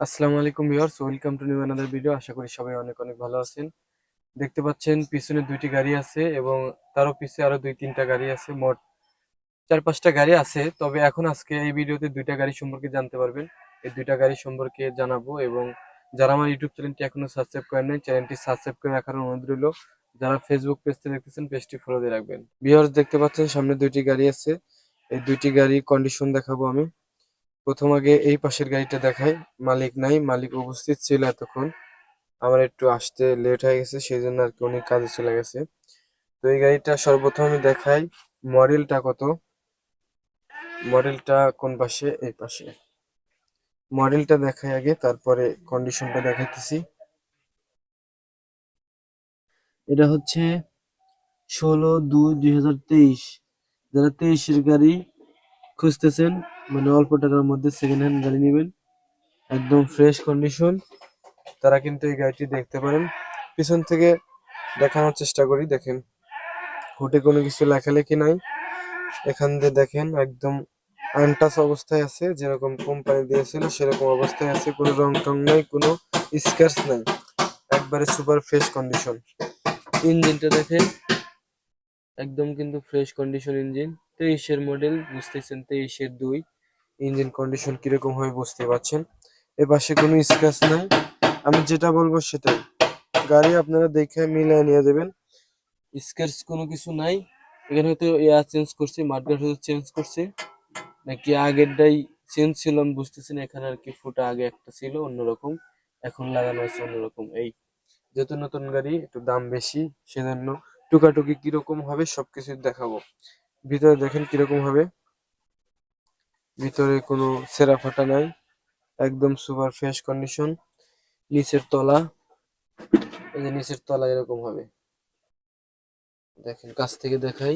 আসসালামু আলাইকুম viewers, welcome to new another video. আশা করি সবাই অনেক অনেক ভালো আছেন। দেখতে পাচ্ছেন পিছনে দুইটি গাড়ি আছে এবং তারও পিছে আরো দুই তিনটা গাড়ি আছে, মোট চার পাঁচটা গাড়ি আছে। তবে এখন আজকে এই ভিডিওতে দুইটা গাড়ি সম্পর্কে জানতে পারবেন। এই দুইটা গাড়ি সম্পর্কে জানাবো এবং যারা আমার ইউটিউব চ্যানেলটি এখনো সাবস্ক্রাইব করেন নাই, চ্যানেলটি সাবস্ক্রাইব করে রাখার অনুরোধ রইল। যারা ফেসবুক পেজতে দেখতেছেন, পেজটি ফলো দিয়ে রাখবেন। ভিউয়ার্স, দেখতে পাচ্ছেন সামনে দুইটি গাড়ি আছে। এই দুইটি গাড়ি কন্ডিশন দেখাবো আমি। প্রথম আগে এই পাশের গাড়িটা দেখাই। মালিক নাই, মালিক উপস্থিত ছিল এতক্ষণ। আমার একটু আসতে লেট হয়ে গেছে, সেই জন্য আর কি উনি কাজে চলে গেছে। তো এই গাড়িটা সর্বপ্রথম আমি দেখাই মডেলটা কত। মডেলটা কোন পাশে? এই পাশে। মডেলটা দেখাই আগে, তারপরে কন্ডিশনটা দেখাইতেছি। এটা হচ্ছে 16/2/2023। যারা 23-এর গাড়ি খুঁজতেছেন, মানে অল্প টাকার মধ্যে সেকেন্ড হ্যান্ড গাড়ি নেবেন, একদম ফ্রেশ কন্ডিশন, তারা কিন্তু এই গাড়িটি দেখতে পারেন। পিছন থেকে দেখানোর চেষ্টা করি। দেখেন, হুটে কোনো কিছু লেখালেখি নাই। এখান দিয়ে দেখেন একদম আনটাচ অবস্থায় আছে, যেরকম কোম্পানি দিয়েছিল সেরকম অবস্থায় আছে। কোনো রং টং নাই, কোনো স্ক্র্যাচ নাই, একবারে সুপার ফ্রেশ কন্ডিশন। ইঞ্জিনটা দেখেন, একদম কিন্তু ফ্রেশ কন্ডিশন ইঞ্জিন। 23-এর মডেল, বুঝতেছেন 23-এর 2। ইঞ্জিন কন্ডিশন কিরকম হবে বুঝতে পারছেন। এ পাশে কোনো স্ক্র্যাচ নাই। আমি যেটা বলবো সেটাই, গাড়ি আপনারা দেখে মিলিয়ে নিয়ে যাবেন। স্ক্র্যাচ কোনো কিছু নাই। এখানে হয়তো এয়ার চেঞ্জ করছে, মাডগার্ড হয়তো চেঞ্জ করছে, নাকি আগেরটাই চেঞ্জ ছিল আমি বুঝতেছি না। এখানে আর কি ফুটা আগে একটা ছিল অন্যরকম, এখন লাগানো হয়েছে অন্যরকম। এই যেহেতু নতুন গাড়ি, একটু দাম বেশি, সেজন্য টুকাটুকি কিরকম হবে সবকিছু দেখাবো। ভিতরে দেখেন কিরকম হবে। ভিতরে কোনো ছেঁড়া ফাটা নাই, একদম সুপার ফ্রেশ কন্ডিশন। নিচের তলা, এই যে নিচের তলা এরকম হবে। দেখেন কাছ থেকে দেখাই,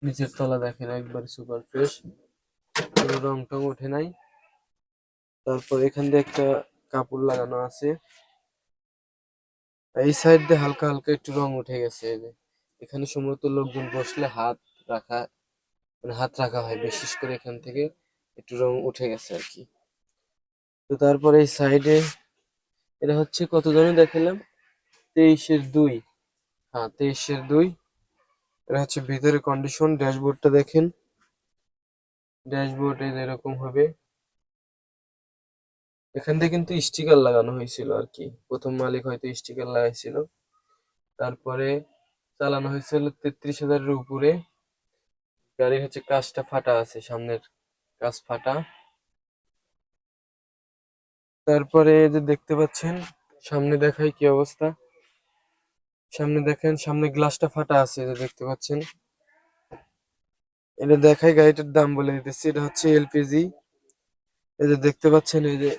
নিচের তলা দেখেন একবার সুপার ফ্রেশ, কোনো রং টং ওঠে নাই। তারপর এখান দিয়ে একটা কাপড় লাগানো আছে। এই সাইড দিয়ে হালকা হালকা একটু রং উঠে গেছে। এই যে এখানে সম্ভবত লোকজন বসলে হাত রাখা, মানে হাত রাখা হয়, বিশেষ করে এখান থেকে একটু রং উঠে গেছে আর কি। তো তারপরে এই সাইডে, এটা হচ্ছে কত জানি দেখালাম, 23-এর 2। হ্যাঁ, 23-এর 2। এটা হচ্ছে ভিতরে কন্ডিশন। ড্যাশবোর্ডটা দেখেন, ড্যাশবোর্ড এরকম হবে। এখান থেকে কিন্তু স্টিকার লাগানো হয়েছিল আর কি, প্রথম মালিক হয়তো স্টিকার লাগাইছিল। তারপরে চালানো হয়েছিল 33,000-এর উপরে। গাড়ির হচ্ছে কাঁচটা ফাটা আছে, সামনের কাঁচ ফাটা। তারপরে এই যে দেখতে পাচ্ছেন, সামনে দেখাই কি অবস্থা। সামনে দেখেন, সামনে গ্লাসটা ফাটা আছে, এই যে দেখতে পাচ্ছেন। এটা দেখাই, গাড়িটার দাম বলে দিতেছি। এটা হচ্ছে এলপিজি। এই যে দেখতে পাচ্ছেন, এই যে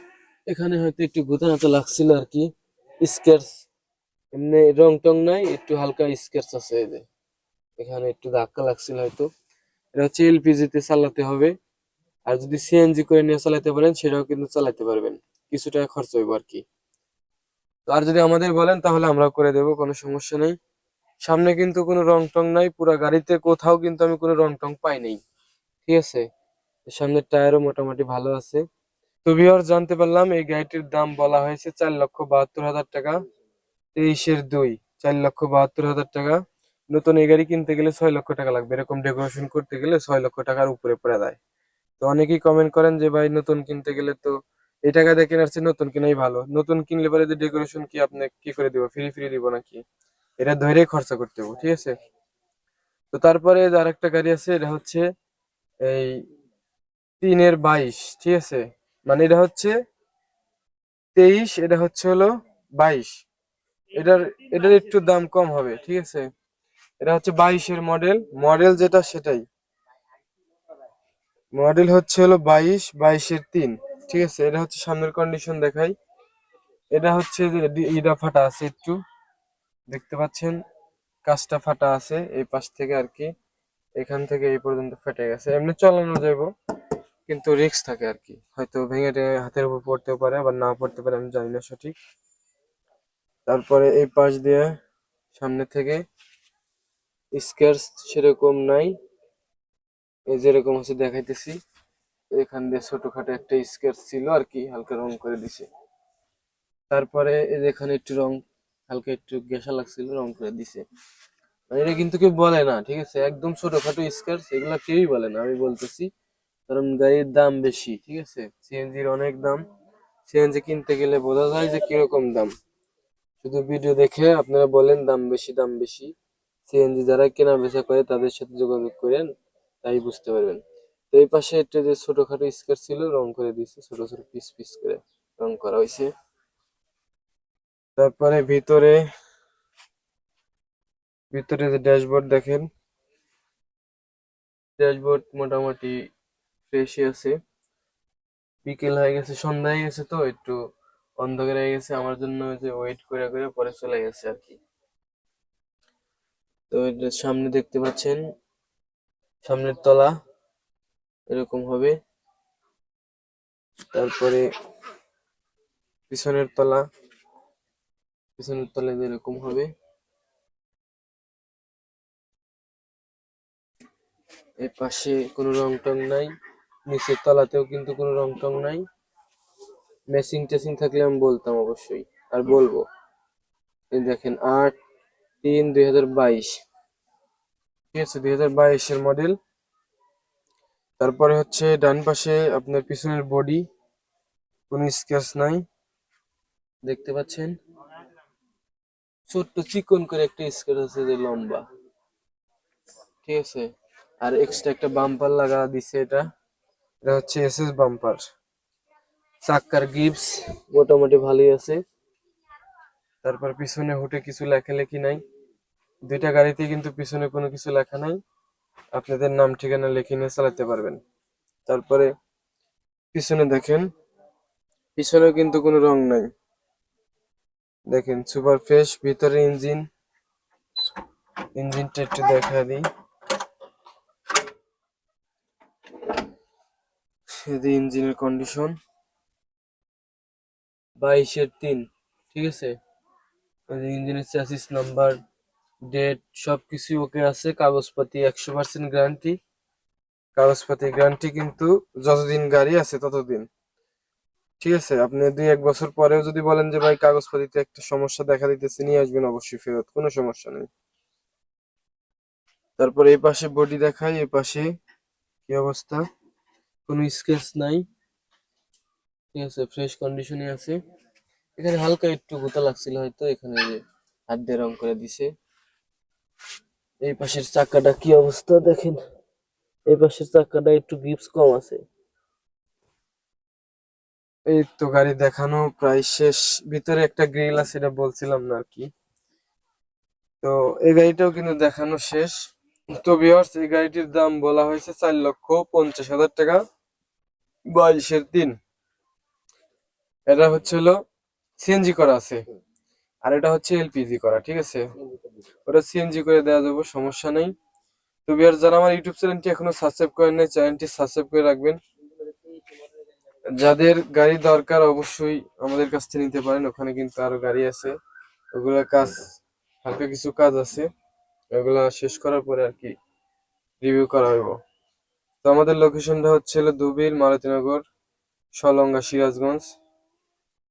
এখানে হয়তো একটু গুতানাতে লাগছিল আর কি, স্কেচ। এমনি রং টং নাই, একটু হালকা স্কেচ আছে। এই যে এখানে একটু ধাক্কা লাগছিল হয়তো। এটা হচ্ছে এলপিজি তে চালাতে হবে। আর যদি সিএনজি করে নিয়ে চালাতে পারেন, সেটাও কিন্তু চালাতে পারবেন, কিছু টাকা খরচ হইব আর কি। তো আর যদি আমাদের বলেন তাহলে আমরাও করে দেবো, কোনো সমস্যা নেই। সামনে কিন্তু কোনো রং টং নাই, পুরা গাড়িতে কোথাও কিন্তু আমি কোনো রং টং পাই নাই, ঠিক আছে। সামনের টায়ারও মোটামুটি ভালো আছে। তো ভিউয়ার্স, জানতে পারলাম এই গাড়িটির দাম বলা হয়েছে 4,72,000 টাকা। 23-এর 2, 4,72,000 টাকা। নতুন এই গাড়ি কিনতে গেলে 6 লক্ষ টাকা লাগবে, এরকম ডেকোরেশন করতে গেলে 6 লক্ষ টাকার উপরে পড়ে যায়। তো অনেকেই কমেন্ট করেন যে ভাই নতুন কিনতে গেলে তো এই টাকা দিয়ে কেনার চেয়ে নতুন কিনাই ভালো। নতুন কিনলে পরে যে ডেকোরেশন কি আপনি কি করে দিব, ফ্রি ফ্রি দিব নাকি? এটা ধরে খরচা করতে হবে, ঠিক আছে। তো তারপরে আর একটা গাড়ি আছে, এটা হচ্ছে এই 3-এর 22, ঠিক আছে। মানে এটা হচ্ছে 23, এটা হচ্ছে হলো 22। এটার এটার একটু দাম কম হবে, ঠিক আছে। এটা হচ্ছে 22-এর মডেল, মডেল যেটা সেটাই। মডেল হচ্ছে হলো 22-22-এর 3, ঠিক আছে। এটা হচ্ছে সামনের কন্ডিশন দেখাই। এটা হচ্ছে যে ইটা ফাটা আছে একটু, দেখতে পাচ্ছেন। কাঁচটা ফাটা আছে এই পাশ থেকে আর কি, এখান থেকে এই পর্যন্ত ফেটে গেছে। এমনি চালানো যাইবো, কিন্তু রিস্ক থাকে আর কি, হয়তো ভেঙে টেঙে হাতের উপর পড়তেও পারে, আবার না পড়তে পারে, আমি জানি না সঠিক। তারপরে এই পাশ দিয়ে সামনে থেকে স্কেচ সেরকম নাই, এই যেরকম হচ্ছে দেখাইতেছি। এখান দিয়ে ছোটখাটো একটা স্কেচ ছিল আর কি, হালকা রং করে দিছে। তারপরে এই যে এখানে একটু রং হালকা একটু ঘেঁষা লাগছিল, রং করে দিছে। মানে এটা কিন্তু কেউ বলে না, ঠিক আছে, একদম ছোটখাটো স্কেচ, এগুলা কেউই বলে না, আমি বলতেছি। কারণ গাড়ির দাম বেশি, ঠিক আছে, সিএনজির অনেক দাম। সিএনজি কিনতে গেলে বোঝা যায় যে কিরকম দাম। শুধু ভিডিও দেখে আপনারা বলেন দাম বেশি দাম বেশি, সিএনজি যারা কেনা বেচা করে তাদের সাথে যোগাযোগ করেন, তাই বুঝতে পারবেন। তো এই পাশে একটা যে ছোটখাটো স্কেচ ছিল, রং করে দিয়েছে, ছোট ছোট পিস পিস করে রং করা হয়েছে। তারপরে ভিতরে ভিতরে যে ড্যাশবোর্ড দেখেন, ড্যাশবোর্ড মোটামুটি ফ্রেশই আছে। বিকেল হয়ে গেছে, সন্ধ্যা হয়ে গেছে, তো একটু অন্ধকার হয়ে গেছে আমার জন্য, যে ওয়েট করে করে পরে চলে গেছে আর কি। তো এটা সামনে দেখতে পাচ্ছেন, সামনের তলা এরকম হবে। তারপরে পিছনের তলা, পিছনের তলা এরকম হবে। এই পাশে কোনো রং টং নাই, নিচের তলাতেও কিন্তু কোনো রং টং নাই। ম্যাচিং টেচিং থাকলে আমি বলতাম অবশ্যই, আর বলবো। এই দেখেন 8/3/2022, ঠিক আছে, 2022-এর মডেল। তারপরে হচ্ছে ডান পাশে আপনার পিছনের বডি, কোনো স্ক্র্যাচ নাই, দেখতে পাচ্ছেন। ছোট্ট চিকন করে একটা স্ক্র্যাচ আছে যে লম্বা, ঠিক আছে। আর এক্সট্রা একটা বাম্পার লাগা দিছে, এটা এটা হচ্ছে এসএস বাম্পার। চাক্কার গিপস মোটামুটি ভালোই আছে। তারপর পিছনে হুটে কিছু লেখালেখি নাই, দুইটা গাড়িতে কিন্তু পিছনে কোনো কিছু লেখা নাই, আপনাদের নাম ঠিকানা লিখে নিয়ে চালাতে পারবেন। তারপরে পিছনে দেখেন, পিছনেও কিন্তু কোনো রং নাই, দেখেন সুপার ফ্রেশ। ভিতরে ইঞ্জিনটা একটু দেখা দিই, এই ইঞ্জিনের কন্ডিশন 22-3, ঠিক আছে। ইঞ্জিনের চ্যাসিস নাম্বার, ডেট সবকিছু ওকে আছে। কাগজপাতি 100% গ্যারান্টি, কাগজপাতি গ্যারান্টি কিন্তু যতদিন গাড়ি আছে ততদিন, ঠিক আছে। আপনি 2-1 বছর পরেও যদি বলেন যে ভাই কাগজপাতিতে একটা সমস্যা দেখা দিতেছে, নিয়ে আসবেন অবশ্যই ফেরত, কোনো সমস্যা নেই। তারপর এই পাশে বডি দেখাই, এই পাশে কি অবস্থা, কোনো স্ক্র্যাচ নাই, ঠিক আছে, ফ্রেশ কন্ডিশনে আছে। এখানে হালকা একটু গোতা লাগছিল হয়তো, এখানে যে হাত দিয়ে রং করে দিছে। এই পাশের চাকাটা কি অবস্থা দেখেন, এই পাশের চাকাটা একটু গিপস কম আছে। এই তো গাড়ি দেখানো প্রায় শেষ। ভিতরে একটা গ্রিল আছে, এটা বলছিলাম না আর কি। তো এই গাড়িটাও কিন্তু দেখানো শেষ। তো ভিউয়ার্স, এই গাড়িটির দাম বলা হয়েছে 4,50,000 টাকা, 22-3। এটা হচ্ছে হলো সিএনজি করা আছে, আর এটা হচ্ছে এলপিজি করা, ঠিক আছে। ওটা সিএনজি করে দেওয়া যাবে, সমস্যা নেই। তো ভিউয়ার্স, যারা আমার ইউটিউব চ্যানেলটি এখনো সাবস্ক্রাইব করেন নাই, চ্যানেলটি সাবস্ক্রাইব করে রাখবেন। যাদের গাড়ি দরকার অবশ্যই আমাদের কাছ থেকে নিতে পারেন, ওখানে কিন্তু আরো গাড়ি আছে, ওগুলা কাজ, হালকা কিছু কাজ আছে, ওগুলা শেষ করার পরে আর কি রিভিউ করা হইব। তো আমাদের লোকেশনটা হচ্ছে হলো দুবিল, মারুতিনগর, সলঙ্গা, সিরাজগঞ্জ।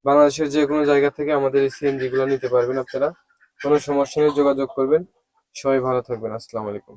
বাংলাদেশের যে কোনো জায়গা থেকে আমাদের এই সিএনজি গুলো নিতে পারবেন আপনারা, কোনো সমস্যা নেই, যোগাযোগ করবেন। সবাই ভালো থাকবেন, আসসালামু আলাইকুম।